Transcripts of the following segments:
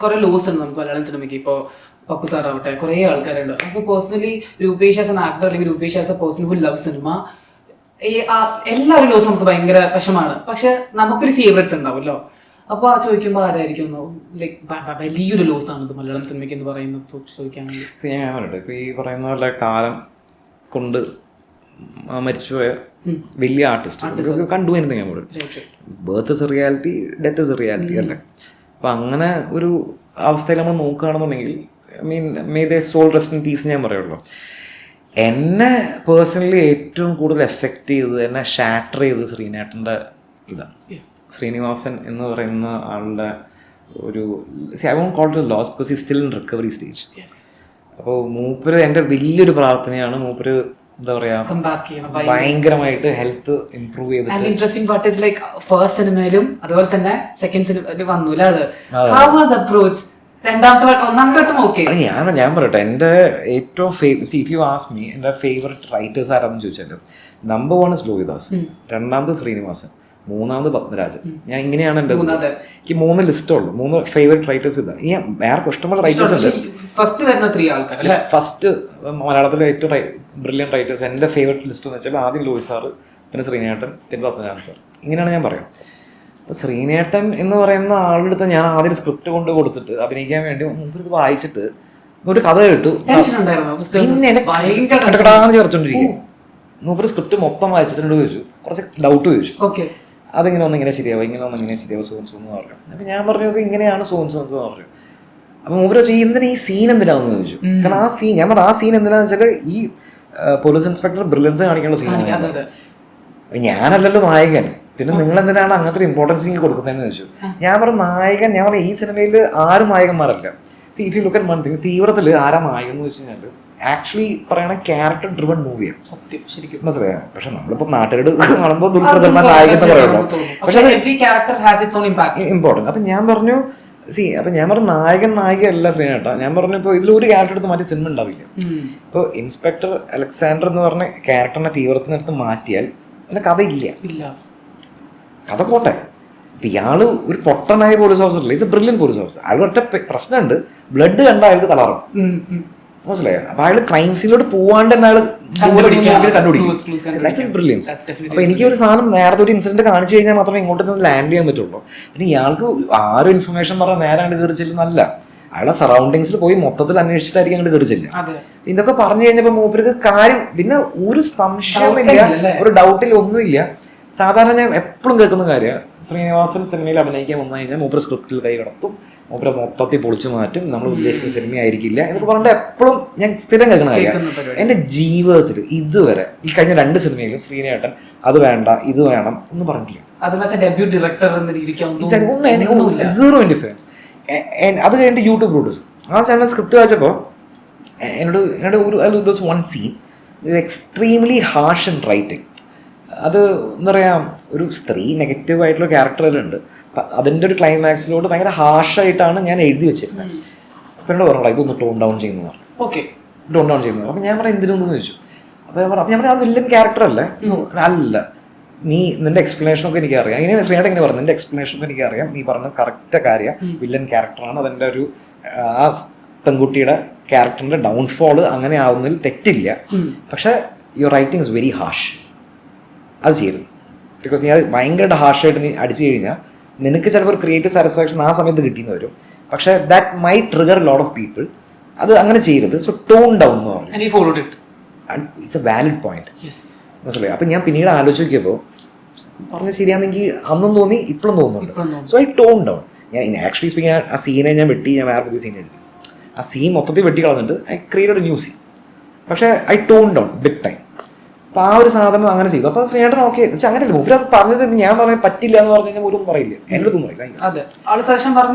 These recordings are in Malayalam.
കുറെ ലോസ് ഉണ്ട് നമുക്ക് മലയാളം സിനിമയ്ക്ക്. ഇപ്പോൾ പപ്പു സാറാവട്ടെ, കുറേ ആൾക്കാരുണ്ട്. So personally Rupesh as an actor അല്ലെങ്കിൽ Rupesh as a person who love cinema, എല്ലാവരും ലോസ് നമുക്ക് ഭയങ്കര വിഷമാണ്. പക്ഷെ നമുക്കൊരു ഫേവറേറ്റ്സ് ഉണ്ടാവുമല്ലോ. അപ്പോൾ ആ ചോദിക്കുമ്പോൾ ആരായിരിക്കും ലൈക്ക് വലിയൊരു ലോസ് ആണിത് മലയാളം സിനിമയ്ക്ക് എന്ന് പറയുന്നത് ചോദിക്കുകയാണെങ്കിൽ? ഞാൻ പറയട്ടെ, ഇപ്പോൾ ഈ പറയുന്ന പോലെ കാലം കൊണ്ട് മരിച്ചുപോയ വലിയ ആർട്ടിസ്റ്റ് കണ്ടു എനിക്ക് ഞാൻ പറയും. Birth is a reality, death is a reality അല്ലേ. അപ്പം അങ്ങനെ ഒരു അവസ്ഥയിൽ നമ്മൾ നോക്കുകയാണെന്നുണ്ടെങ്കിൽ I mean may they soul rest in peace ഞാൻ പറയുള്ളൂ. എന്നെ പേഴ്സണലി ഏറ്റവും കൂടുതൽ എഫക്റ്റ് ചെയ്തത്, എന്നെ ഷാറ്റർ ചെയ്തത് ശ്രീനേട്ടൻ്റെ ഇതാണ്. ശ്രീനിവാസൻ എന്ന് പറയുന്ന ആളുടെ ഒരു I won't call it loss because he still in recovery stage. അപ്പോൾ മൂപ്പര് എൻ്റെ വലിയൊരു പ്രാർത്ഥനയാണ്. മൂപ്പര് എന്താ പറയാ ഭയങ്കരമായിട്ട് ഹെൽത്ത് ഇംപ്രൂവ് ചെയ്തിട്ട്. Interesting part is like first സിനിമയിലും അതുപോലെ തന്നെ സെക്കൻഡ് സിനിമയിൽ വന്നു ആള്. How was approach? ഞാൻ പറയട്ടെ, എൻ്റെ ഏറ്റവും ഇഫ് യു ആസ്ക് മീ എൻ്റെ ഫേവറേറ്റ് റൈറ്റേഴ്സ് ആരാന്ന് ചോദിച്ചാൽ നമ്പർ 1 ഇസ് ലോഹിദാസ്, രണ്ടാമത് ശ്രീനിവാസൻ, മൂന്നാമത് പത്മരാജൻ. ഞാൻ ഇങ്ങനെയാണ് എൻ്റെ എനിക്ക് 3 ലിസ്റ്റുള്ളൂ. 3 ഫേവറേറ്റ് റൈറ്റേഴ്സ് ഇതാണ്. ഈ വേറെ ഇഷ്ടംപോലെ റൈറ്റേഴ്സ് ഉണ്ട്. ഫസ്റ്റ് മലയാളത്തിലെ ഏറ്റവും ബ്രില്യൻ്റ് റൈറ്റേഴ്സ് എൻ്റെ ഫേവറേറ്റ് ലിസ്റ്റ് എന്ന് വെച്ചാൽ ആദ്യം ലോഹി സാറ്, പിന്നെ ശ്രീനേട്ടൻ, പിന്നെ പത്മനാഭൻ സാർ. ഇങ്ങനെയാണ് ഞാൻ പറയാം. അപ്പോൾ ശ്രീനേട്ടൻ എന്ന് പറയുന്ന ആളുടെ അടുത്ത് ഞാൻ ആദ്യം സ്ക്രിപ്റ്റ് കൊണ്ട് കൊടുത്തിട്ട് അഭിനയിക്കാൻ വേണ്ടി മുമ്പ് വായിച്ചിട്ട് ഒരു കഥ കേട്ടു. പിന്നെ കടകടാന്ന് ചേർത്തോണ്ടിരിക്കും. മൂപ്പര് സ്ക്രിപ്റ്റ് മൊത്തം വായിച്ചിട്ടുണ്ട്. ചോദിച്ചു, കുറച്ച് ഡൗട്ട് ചോദിച്ചു. അതിങ്ങനെ ഒന്നിങ്ങനെ ശരിയാവും, ഇങ്ങനെ ഒന്നിങ്ങനെ ശരിയാവും, സോൻസോ എന്ന് പറഞ്ഞു. അപ്പം ഞാൻ പറഞ്ഞു ഇങ്ങനെയാണ് സോൻസോ എന്ന് പറഞ്ഞു. അപ്പം മൂപ്പര് ചോദിച്ചു എന്തിനാ ഈ സീൻ എന്തിനാണെന്ന് ചോദിച്ചു. കാരണം ആ സീൻ ഞാൻ പറഞ്ഞു ആ സീൻ എന്തിനാന്ന് വെച്ചാൽ ഈ പോലീസ് ഇൻസ്പെക്ടർ ബ്രില്യൻസ് കാണിക്കാനുള്ള സീനാണ്. ഞാനല്ലല്ലോ നായകൻ, പിന്നെ നിങ്ങൾ എന്തിനാണ് അങ്ങനത്തെ ഇമ്പോർട്ടൻസ് എനിക്ക് കൊടുക്കുന്നതെന്ന് ചോദിച്ചു. ഞാൻ പറഞ്ഞു നായകൻ, ഞാൻ പറഞ്ഞു ഈ സിനിമയിൽ ആരും നായകന്മാരല്ല. See if you look at one thing, തീവ്രത്തിൽ ആരാ നായകൻ എന്ന് വെച്ച് കഴിഞ്ഞാൽ ആക്ച്വലി പറയണ ക്യാരക്ടർ ഡ്രിവൺ മൂവിയാണ്. സത്യം, ശരിക്കും മനസ്സിലായോ? പക്ഷെ നമ്മളിപ്പോ നാട്ടുകാരോട് കാണുമ്പോൾ ദുൽഖർ സൽമാൻ നായകൻ എന്ന് പറയുള്ളൂ. പക്ഷെ ഇമ്പോർട്ടൻറ്റ്. അപ്പൊ ഞാൻ പറഞ്ഞു ഞാൻ പറഞ്ഞു നായകൻ നായികയല്ല ശ്രീനേട്ടാ. ഞാൻ പറഞ്ഞു ഇപ്പോൾ ഇതിലൊരു ക്യാരക്ടർ എടുത്ത് മാറ്റി സിനിമ ഉണ്ടാവില്ല. ഇപ്പോൾ ഇൻസ്പെക്ടർ അലക്സാണ്ടർ എന്ന് പറഞ്ഞ ക്യാരക്ടറിനെ തീവ്രത്തിനടുത്ത് മാറ്റിയാൽ അതിന് കഥയില്ല. കഥ പോട്ടെ. ഇപ്പം ഇയാള് ഒരു പൊട്ടനായ police officer, is a brilliant police officer. അയാൾ ഒറ്റ പ്രശ്നമുണ്ട്, ബ്ലഡ് കണ്ട അയാൾക്ക് തളറും. മനസ്സിലായോ? അപ്പൊ അയാൾ ക്രൈം സീനിലോട്ട് പോവാണ്ട് തന്നെ അയാൾ കണ്ടുപിടിക്കും. ബ്രില്യൻസ്. അപ്പൊ എനിക്ക് ഒരു സാധനം നേരത്തെ ഒരു ഇൻസിഡന്റ് കാണിച്ചു കഴിഞ്ഞാൽ മാത്രമേ ഇങ്ങോട്ട് ലാൻഡ് ചെയ്യാൻ പറ്റുള്ളൂ. പിന്നെ ഇയാൾക്ക് ആരും ഇൻഫർമേഷൻ പറഞ്ഞാൽ നേരെ അങ്ങോട്ട് കയറി ചെല്ലുന്നല്ല, അയാളുടെ സറൗണ്ടിങ്സിൽ പോയി മൊത്തത്തിൽ അന്വേഷിച്ചിട്ടായിരിക്കും അങ്ങോട്ട് കയറി ചെല്ലുക. ഇതൊക്കെ പറഞ്ഞു കഴിഞ്ഞപ്പോ മൂപ്പർക്ക് കാര്യം പിന്നെ ഒരു സംശയമില്ല, ഒരു ഡൗട്ടിൽ ഒന്നുമില്ല. സാധാരണ ഞാൻ എപ്പോഴും കേൾക്കുന്ന കാര്യം, ശ്രീനിവാസൻ സിനിമയിൽ അഭിനയിക്കാൻ വന്നു കഴിഞ്ഞാൽ മൂപ്പര് സ്ക്രിപ്റ്റിൽ കൈ കടത്തും, മൂപ്പര് മൊത്തത്തിൽ പൊളിച്ചു മാറ്റും, നമ്മൾ ഉദ്ദേശിക്കുന്ന സിനിമയായിരിക്കില്ല എന്നൊക്കെ പറഞ്ഞിട്ട് എപ്പോഴും ഞാൻ സ്ഥിരം കേൾക്കുന്ന കാര്യം. എൻ്റെ ജീവിതത്തിൽ ഇതുവരെ ഈ കഴിഞ്ഞ 2 സിനിമയിലും ശ്രീനേട്ടൻ അത് വേണ്ട ഇത് വേണം എന്ന് പറഞ്ഞിട്ടില്ല. Zero indifference. അത് കഴിഞ്ഞിട്ട് യൂട്യൂബ് പ്രൊഡ്യൂസർ ആ ചാനൽ സ്ക്രിപ്റ്റ് വായിച്ചപ്പോൾ എന്നോട് ഒരു one scene extremely harsh and writing. അത് എന്താ പറയുക, ഒരു സ്ത്രീ നെഗറ്റീവായിട്ടുള്ള ക്യാരക്ടറിലുണ്ട്. അതിൻ്റെ ഒരു ക്ലൈമാക്സിലോട്ട് ഭയങ്കര ഹാഷായിട്ടാണ് ഞാൻ എഴുതി വെച്ചിരുന്നത്. അപ്പം എന്നോട് പറഞ്ഞോ ഇതൊന്ന് ടോൺ ഡൗൺ ചെയ്യുന്നു പറഞ്ഞു. ടോൺ ഡൗൺ ചെയ്യുന്നു. അപ്പം ഞാൻ പറയാം എന്തിനൊന്നും ചോദിച്ചു. അപ്പോൾ ഞാൻ പറഞ്ഞു അത് വില്ലൻ ക്യാരക്ടർ അല്ലേ? അല്ല, നിന്റെ എക്സ്പ്ലനേഷനൊക്കെ എനിക്കറിയാം. ഇങ്ങനെ ശ്രീനേട്ടൻ ഇങ്ങനെ പറഞ്ഞു, നിന്റെ എക്സ്പ്ലനേഷനൊക്കെ എനിക്കറിയാം, നീ പറഞ്ഞ കറക്റ്റ് കാര്യം, വില്ലൻ ക്യാരക്ടറാണ്. അതെൻ്റെ ഒരു ആ പെൺകുട്ടിയുടെ ക്യാരക്ടറിൻ്റെ ഡൗൺഫോൾ അങ്ങനെ ആവുന്നതിൽ തെറ്റില്ല. പക്ഷേ your writing is very hash. അത് ചെയ്യരുത്. ബിക്കോസ് നീ അത് ഭയങ്കരമായിട്ട് ഹാർഷായിട്ട് നീ അടിച്ചു കഴിഞ്ഞാൽ നിനക്ക് ചിലപ്പോൾ ഒരു ക്രിയേറ്റീവ് സാറ്റിസ്ഫാക്ഷൻ ആ സമയത്ത് കിട്ടിയെന്ന് വരും. പക്ഷേ that my trigger lot of people. അത് അങ്ങനെ ചെയ്യരുത്. സോ ടോൺ ഡൗൺ എന്ന് പറഞ്ഞു. It's A valid point. മനസ്സിലായി? അപ്പം ഞാൻ പിന്നീട് ആലോചിച്ച് നോക്കിയപ്പോൾ പറഞ്ഞത് ശരിയാണെങ്കിൽ അന്നും തോന്നി, ഇപ്പോഴും തോന്നുന്നുണ്ട്. So I tone down. ഞാൻ ആക്ച്വലി സ്പീക്കിംഗ് ആ സീനെ ഞാൻ വെട്ടി, ഞാൻ വേറെ പുതിയ സീൻ എഴുതി. ആ സീൻ മൊത്തത്തിൽ വെട്ടി കളഞ്ഞിട്ട് I created a new scene. പക്ഷേ I tone down big time. അപ്പോൾ ആ ഒരു സാധനം അങ്ങനെ ചെയ്തു. അപ്പോൾ ശ്രീനേട്ടൻ ഓക്കെ അങ്ങനെയല്ല. മൂപ്പര് അത് പറഞ്ഞത് ഞാൻ പറയാൻ പറ്റില്ല എന്ന് പറഞ്ഞു കഴിഞ്ഞാൽ ഒരു പറയില്ല, എൻ്റെ ഒന്നും പറയില്ല.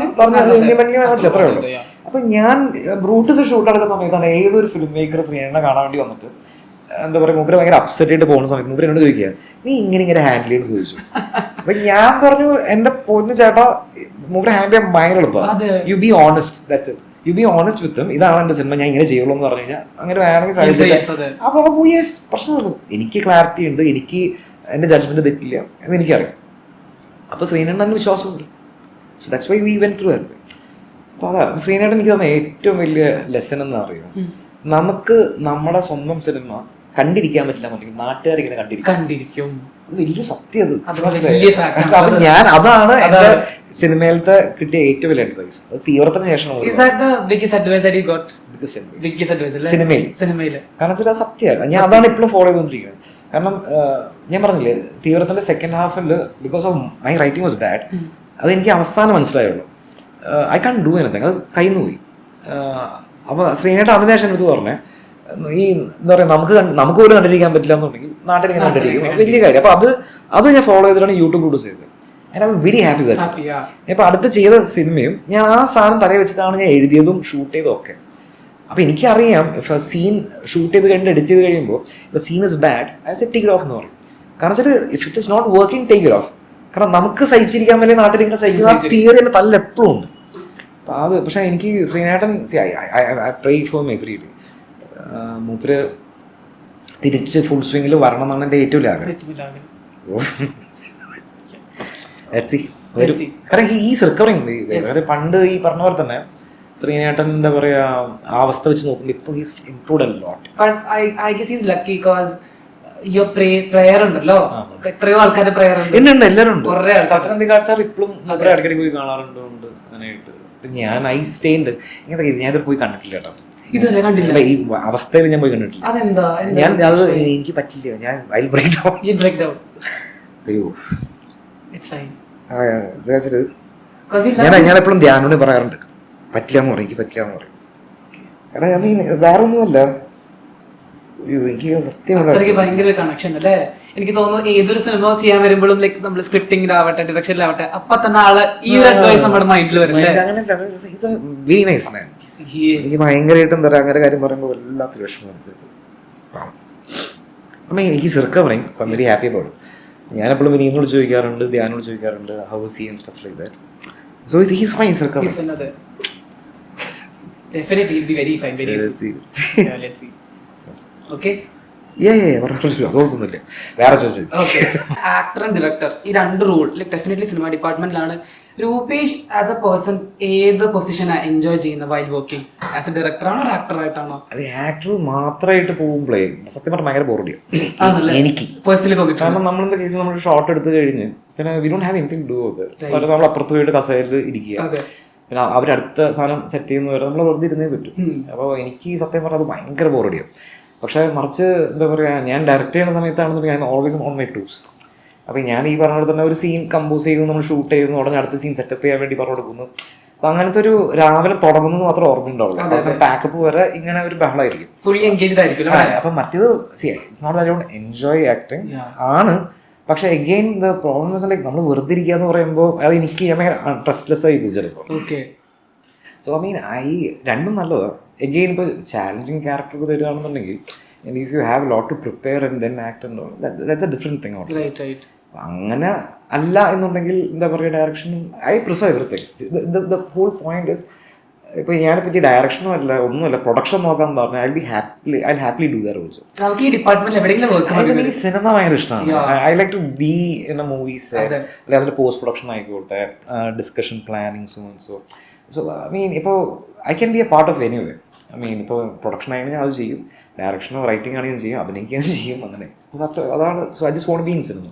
അത്രേ ഉള്ളൂ. അപ്പം ഞാൻ ബ്രൂട്ടസ് ഷൂട്ട് നടക്കുന്ന സമയത്താണ് ഏതൊരു ഫിലിം മേക്കർ ശ്രീനേട്ടനെ കാണാൻ വേണ്ടി വന്നിട്ട് എന്താ പറയുക, മൂപ്പര് ഭയങ്കര അപ്സെറ്റ് ആയിട്ട് പോകുന്ന സമയത്ത് മൂപ്പര് എന്നോട് ചോദിക്കുക നീ ഇങ്ങനെ ഹാൻഡിൽ ചെയ്യുന്നു ചോദിച്ചു. അപ്പം ഞാൻ പറഞ്ഞു എൻ്റെ പൊന്നു ചേട്ടാ മൂപ്പര് ഹാൻഡിൽ ചെയ്യാൻ ഭയങ്കര എളുപ്പമാണ്. You be honest, that's it. You be honest with them. ഇതാണ് എൻ്റെ സിനിമ, ഞാൻ ഇങ്ങനെ ചെയ്യുള്ളൂ എന്ന് പറഞ്ഞു കഴിഞ്ഞാൽ അങ്ങനെ വേണമെങ്കിൽ സാധിച്ചില്ല. അപ്പോൾ യെസ് പ്രശ്നമുള്ളൂ. എനിക്ക് ക്ലാരിറ്റി ഉണ്ട്, എനിക്ക് എൻ്റെ ജഡ്ജ്മെന്റ് തെറ്റില്ല എന്ന് എനിക്കറിയാം. അപ്പോൾ ശ്രീനേട്ടൻ വിശ്വാസമുണ്ട്. So that's why we went through. അപ്പൊ അതാ ശ്രീനേട്ടൻ എനിക്ക് തന്ന ഏറ്റവും വലിയ ലെസൺ എന്ന് അറിയാം, നമുക്ക് നമ്മുടെ സ്വന്തം സിനിമ കണ്ടിരിക്കാൻ പറ്റില്ല എന്നുണ്ടെങ്കിൽ നാട്ടുകാരിങ്ങനെ കണ്ടിരിക്കും. വലിയൊരു സത്യം അത് അത്. വലിയ fact ആണ്. അപ്പൊ അതാണ് എന്റെ സിനിമയിലത്തെ കിട്ടിയ ഏറ്റവും വലിയ അഡ്വൈസ്. അത് തീവ്രത്തിന് ശേഷം Is that the biggest advice that you got? Biggest advice അല്ലേ? സിനിമയില്. കാരണം വെച്ചാൽ സത്യമാണ്. ഞാൻ അതാണ് ഇപ്പോഴും ഫോളോ ചെയ്തുകൊണ്ടിരിക്കുന്നത്. കാരണം ഞാൻ പറഞ്ഞില്ലേ, തീവ്രത്തിന്റെ second Hafil because of my writing was bad, അത് എനിക്ക് അവസാനം മനസ്സിലായുള്ളൂ. ഐ കാൻ ഡു എനിത്തിങ്, അത് കയ്യിൽ പോയി. അപ്പോൾ ശ്രീനേട്ടൻ അതിന് ശേഷം ഇത് പറഞ്ഞേ, ഈ എന്താ പറയുക, നമുക്ക് പോലും കണ്ടിരിക്കാൻ പറ്റില്ല എന്നുണ്ടെങ്കിൽ നാട്ടിൽ ഇങ്ങനെ കണ്ടിരിക്കും, വലിയ കാര്യം. അപ്പോൾ അത് ഞാൻ ഫോളോ ചെയ്തിട്ടാണ് യൂട്യൂബ് പ്രൊഡ്യൂസ് ചെയ്തത്. And I am very happy with that. ഇപ്പോൾ അടുത്ത് ചെയ്ത സിനിമയും ഞാൻ ആ സാധനം തലയിൽ വെച്ചിട്ടാണ് ഞാൻ എഴുതിയതും ഷൂട്ട് ചെയ്തതും ഒക്കെ. അപ്പോൾ എനിക്കറിയാം, ഇഫ് സീൻ ഷൂട്ട് ചെയ്ത് കഴിഞ്ഞിട്ട് എഡിറ്റ് ചെയ്ത് കഴിയുമ്പോൾ ഇപ്പം scene is bad, I say take it off എന്ന് പറയും. കാരണം വെച്ചാൽ if it is not working, take it off. കാരണം നമുക്ക് സഹിച്ചിരിക്കാൻ വേണ്ടി നാട്ടിൽ ഇങ്ങനെ സഹിക്കുന്ന തിയറി എൻ്റെ തല്ല എപ്പോഴും ഉണ്ട്. അപ്പം അത് പക്ഷേ എനിക്ക് ശ്രീനേട്ടൻ I pray for my every day. മൂപ്പര് തിരിച്ച് ഫുൾ സ്വിങ്ങിൽ വരണം എന്നാണ് എൻ്റെ ഏറ്റവും ആഗ്രഹം. കാരണം ഈസ് റിക്കവറിങ്. പണ്ട് ഈ പറഞ്ഞ പോലെ തന്നെ ശ്രീനേട്ടൻ എന്താ പറയാ, ആ അവസ്ഥ വെച്ച് നോക്കുമ്പോൾ ഇപ്പോൾ he's improved a lot. But I guess he's lucky because your prayer ഉണ്ടല്ലോ, എത്രയോ ആൾക്കാരുടെ prayer ഉണ്ട്. ഉണ്ട്, എല്ലാവരും ഉണ്ട്. സത്യനന്ദിക്കാട് സാർ ഇപ്പോഴും നമ്മുടെ ഇടയ്ക്കിടെ പോയി കാണാറുണ്ട് അങ്ങനെയായിട്ട്. ഞാൻ സ്റ്റേണ്ട് ഇങ്ങനത്തെ കേസ് ഞാൻ ഇത് പോയി കണ്ടിട്ടില്ല കേട്ടോ, ഇതുവരെ കണ്ടില്ല. ഈ അവസ്ഥയിൽ ഞാൻ പോയി കണ്ടിട്ടില്ല. അതെന്താ? അത് എനിക്ക് പറ്റില്ല, ഞാൻ ഐ ബ്രേക്ക് ഡൗൺ. അയ്യോ It's fine. ഞാൻ എപ്പോഴും ധ്യാനോട് പറയാറുണ്ട്, പറ്റില്ല എന്ന് പറയും, എനിക്ക് പറ്റില്ല എന്ന് പറയും. കാരണം ഐ മീൻ വേറെ ഒന്നുമല്ല, എനിക്ക് സത്യമുള്ള ഭയങ്കര കണക്ഷൻ അല്ലേ. എനിക്ക് തോന്നുന്നു ഏതൊരു സിനിമ ചെയ്യാൻ വരുമ്പോഴും ലൈക്ക് നമ്മൾ സ്ക്രിപ്റ്റിംഗിലാവട്ടെ ഡയറക്ഷനിലാവട്ടെ അപ്പൊ തന്നെ ആള് ഈ ഒരു അഡ്വൈസ് നമ്മുടെ മൈൻഡിൽ വരില്ലേ. Very nice man. എനിക്ക് ഭയങ്കരമായിട്ട് എന്താ പറയുക, അങ്ങനെ കാര്യം പറയുമ്പോൾ വല്ലാത്തൊരു വിഷമം. He's recovering, so I am very happy about. ഞാനെപ്പോഴും വിനീതിനോട് ചോദിക്കാറുണ്ട്, ധ്യാനോട് ചോദിക്കാറുണ്ട്, how see and stuff like that. So he's fine, he's recovering. He's another. Definitely he'll be very fine, very soon. Let's see. Yeah, let's see. Okay? Yeah, അതൊന്നുമില്ല. വേറെ ചോദിച്ചു. Okay. ആക്ടർ ആൻഡ് ഡയറക്ടർ ഈ രണ്ട് റോൾ ലൈക്ക് ഡെഫിനറ്റ്ലി സിനിമ ഡിപ്പാർട്ട്മെന്റിലാണ്. രൂപേഷ് ആസ് എ പേഴ്സൺ ഏത് പൊസിഷനാണ് എൻജോയ് ചെയ്യുന്നത് while working? As a director ആണോ ആക്ടർ ആയിട്ടാണോ? അത് ആക്ടർ മാത്രമായിട്ട് പോകുമ്പോഴേ സത്യം പറഞ്ഞാൽ ഭയങ്കര ബോറടിയാണ് എനിക്ക് പേഴ്സണലി തോന്നിയിട്ടുണ്ട്. കാരണം നമ്മളെന്താ കേസ്, നമ്മൾ ഷോട്ട് എടുത്ത് കഴിഞ്ഞ് പിന്നെ we don't have anything to do with it. നമ്മൾ അപ്പുറത്ത് പോയിട്ട് കസേരയിൽ ഇരിക്കുക, പിന്നെ അവരടുത്ത സാധനം സെറ്റ് ചെയ്യുന്ന വരെ നമ്മൾ വെറുതെ ഇരുന്നേ പറ്റും. അപ്പോൾ എനിക്ക് സത്യം പറഞ്ഞാൽ അത് ഭയങ്കര ബോറടിയാണ്. പക്ഷേ മറിച്ച് എന്താ പറയുക, ഞാൻ ഡയറക്റ്റ് ചെയ്യുന്ന സമയത്താണെന്ന് ഞാൻ ഓൾവേസ് ഓൺ മൈ ടൂസ്. അപ്പോൾ ഞാൻ ഈ പറഞ്ഞ പോലെ തന്നെ ഒരു സീൻ കമ്പോസ് ചെയ്യുന്നു, നമ്മൾ ഷൂട്ട് ചെയ്യുന്നു, ഉടനെ അടുത്ത സീൻ സെറ്റപ്പ് ചെയ്യാൻ വേണ്ടി പറഞ്ഞു കൊടുക്കുന്നു. അപ്പം അങ്ങനത്തെ ഒരു രാവിലെ തുടങ്ങുന്നത് മാത്രം ഓർമ്മയുണ്ടാവുള്ളൂ, പാക്കപ്പ് വരെ ഇങ്ങനെ ഒരു ബഹളമായിരിക്കും, ഫുള്ളി എൻഗേജ്ഡ് ആയിരിക്കും. അപ്പം മറ്റേത് it's not that I don't enjoy acting ആണ്. പക്ഷെ again the problem is like നമ്മൾ വെറുതെ ഇരിക്കുക എന്ന് പറയുമ്പോൾ അത് എനിക്ക് ഭയങ്കര ട്രസ്റ്റ്ലെസ് ആയി പോകും ചിലപ്പോൾ. സോ ഐ മീൻ രണ്ടും നല്ലതാണ്. എഗെയിൻ ഇപ്പോൾ ചാലഞ്ചിങ് ക്യാരക്ടർ തരികയാണെന്നുണ്ടെങ്കിൽ if you have lot to prepare and then act and all that's a different thing. അങ്ങനെ അല്ല എന്നുണ്ടെങ്കിൽ എന്താ പറയുക, ഡയറക്ഷനും I prefer everything. The whole point is, ഇപ്പോൾ ഞാനിപ്പോൾ ഈ ഡയറക്ഷനും അല്ല ഒന്നുമല്ല പ്രൊഡക്ഷൻ നോക്കാൻ പറഞ്ഞാൽ I happily do that also. നമുക്ക് ഈ ഡിപ്പാർട്ട്മെന്റിൽ എവിടെയെങ്കിലും എനിക്ക് സിനിമ ഭയങ്കര ഇഷ്ടമാണ്. I like to be in a movies, അല്ലെങ്കിൽ അതിൻ്റെ പോസ്റ്റ് പ്രൊഡക്ഷൻ ആയിക്കോട്ടെ, discussion planning so I mean ഇപ്പോൾ I can be A part of anyway. I mean ഇപ്പോൾ പ്രൊഡക്ഷൻ ആണെങ്കിൽ അത് ചെയ്യും, ഡയറക്ഷനോ റൈറ്റിംഗ് ആണെങ്കിലും ചെയ്യും, അഭിനയിക്കുകയും ചെയ്യും, അങ്ങനെ അതാണ്. So I just want be in cinema.